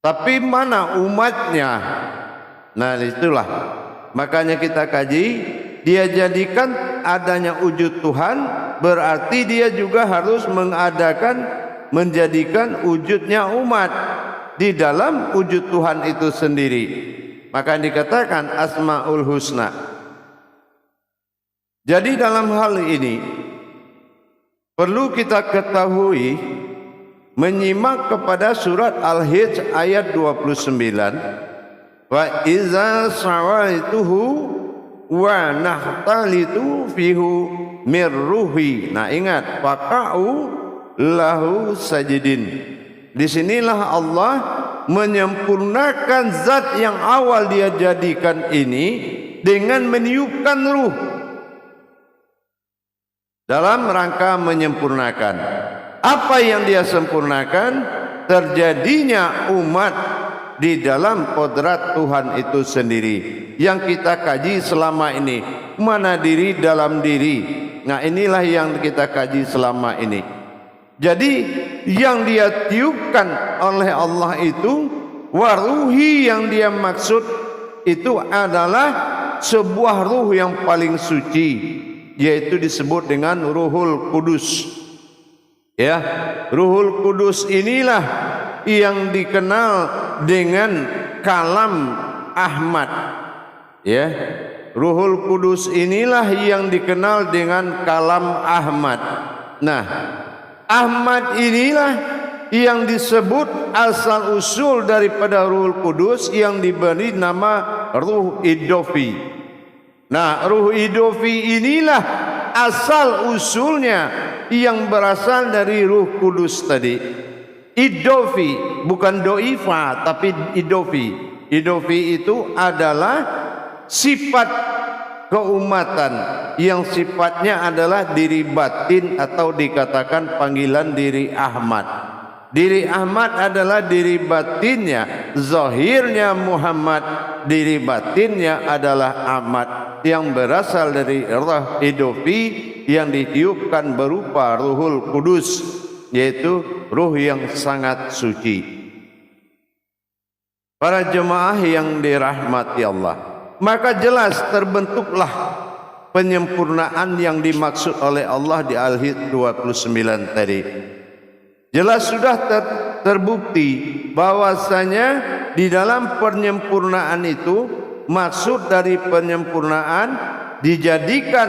Tapi mana umatnya? Nah itulah. Makanya kita kaji, dia jadikan adanya wujud Tuhan, berarti dia juga harus menjadikan wujudnya umat di dalam wujud Tuhan itu sendiri. Maka dikatakan Asmaul Husna. Jadi dalam hal ini perlu kita ketahui, menyimak kepada surat Al-Hijr ayat 29, wa iza sawaituhu wa nahtalitu fihu mirruhi. Nah ingat, faqa'u lahu sajidin. Disinilah Allah menyempurnakan zat yang awal dia jadikan ini dengan meniupkan ruh dalam rangka menyempurnakan. Apa yang dia sempurnakan? Terjadinya umat di dalam kodrat Tuhan itu sendiri yang kita kaji selama ini. Mana diri dalam diri. Nah inilah yang kita kaji selama ini. Jadi yang dia tiupkan oleh Allah itu, waruhi yang dia maksud itu adalah sebuah ruh yang paling suci, yaitu disebut dengan Ruhul Kudus. Ya, Ruhul Kudus inilah yang dikenal dengan kalam Ahmad. Ya, Ruhul Kudus inilah yang dikenal dengan kalam Ahmad. Nah, Ahmad inilah yang disebut asal usul daripada Ruhul Kudus yang diberi nama Ruh Idofi. Nah, Ruh Idofi inilah asal usulnya yang berasal dari Ruh Kudus tadi. Idofi, bukan doifa, tapi idofi. Idofi itu adalah sifat keumatan yang sifatnya adalah diri batin atau dikatakan panggilan diri Ahmad. Diri Ahmad adalah diri batinnya, zahirnya Muhammad, diri batinnya adalah Ahmad yang berasal dari Ruh Idofi yang ditiupkan berupa Ruhul Kudus, yaitu ruh yang sangat suci. Para jemaah yang dirahmati Allah, maka jelas terbentuklah penyempurnaan yang dimaksud oleh Allah di Al-Hijr 29 tadi. Jelas sudah terbukti bahwasanya di dalam penyempurnaan itu, maksud dari penyempurnaan dijadikan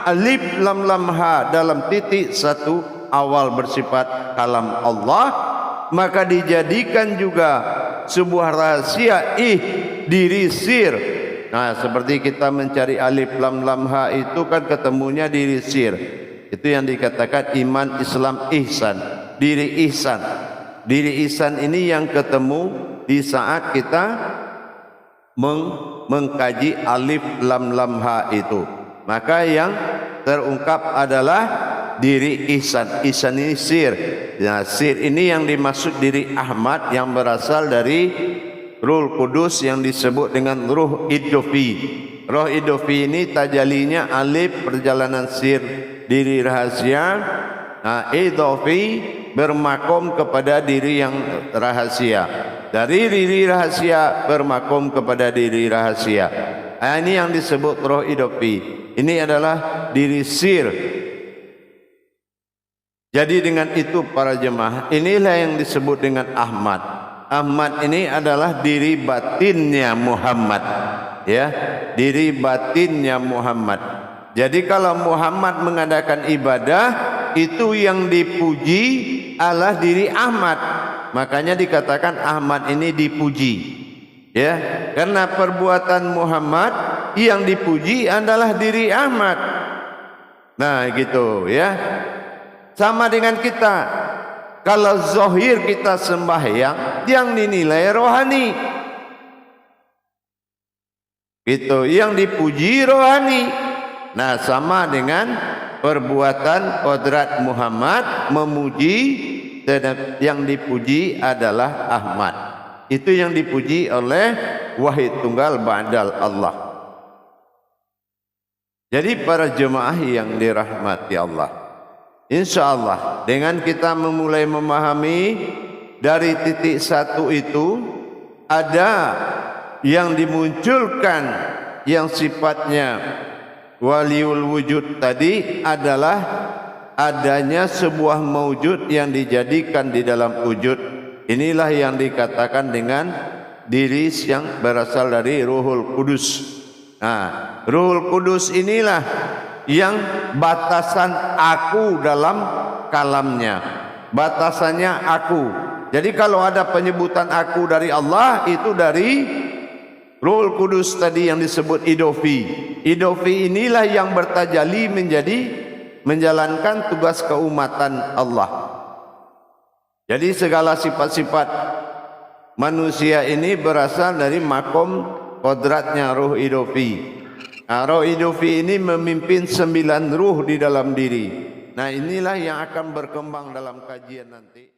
alif lam lam ha dalam titik satu awal bersifat kalam Allah, maka dijadikan juga sebuah rahasia diri sir. Nah, seperti kita mencari alif lam lam ha itu kan ketemunya diri sir. Itu yang dikatakan iman, Islam, ihsan. Diri ihsan. Diri ihsan ini yang ketemu di saat kita mengkaji alif lam lam ha itu. Maka yang terungkap adalah diri ihsan. Ihsan ini sir. Nah, sir ini yang dimaksud diri Ahmad yang berasal dari Ruh Kudus yang disebut dengan Ruh Idofi. Ruh Idofi ini tajalinya alif perjalanan sir, diri rahasia. Nah, Idofi bermakom kepada diri yang rahasia. Dari diri rahasia bermakom kepada diri rahasia. Nah, ini yang disebut Ruh Idofi. Ini adalah diri sir. Jadi dengan itu para jemaah, inilah yang disebut dengan Ahmad. Ahmad ini adalah diri batinnya Muhammad, ya, diri batinnya Muhammad. Jadi kalau Muhammad mengadakan ibadah, itu yang dipuji adalah diri Ahmad. Makanya dikatakan Ahmad ini dipuji, ya, karena perbuatan Muhammad yang dipuji adalah diri Ahmad. Nah, gitu, ya. Sama dengan kita. Kalau zahir kita sembahyang, yang dinilai rohani. Gitu, yang dipuji rohani. Nah, sama dengan perbuatan kodrat Muhammad memuji, dan yang dipuji adalah Ahmad. Itu yang dipuji oleh Wahid Tunggal Ba'dal Allah. Jadi para jemaah yang dirahmati Allah, insya Allah dengan kita memulai memahami dari titik satu itu ada yang dimunculkan yang sifatnya waliul wujud tadi adalah adanya sebuah maujud yang dijadikan di dalam wujud. Inilah yang dikatakan dengan diri yang berasal dari Ruhul Kudus. Nah, Ruhul Kudus inilah yang batasan aku dalam kalamnya. Batasannya aku. Jadi kalau ada penyebutan aku dari Allah, itu dari Ruhul Kudus tadi yang disebut idofi. Idofi inilah yang bertajalli menjadi menjalankan tugas keumatan Allah. Jadi segala sifat-sifat manusia ini berasal dari makom kodratnya ruh idofi. Nah, ruh idofi ini memimpin 9 ruh di dalam diri. Nah, inilah yang akan berkembang dalam kajian nanti.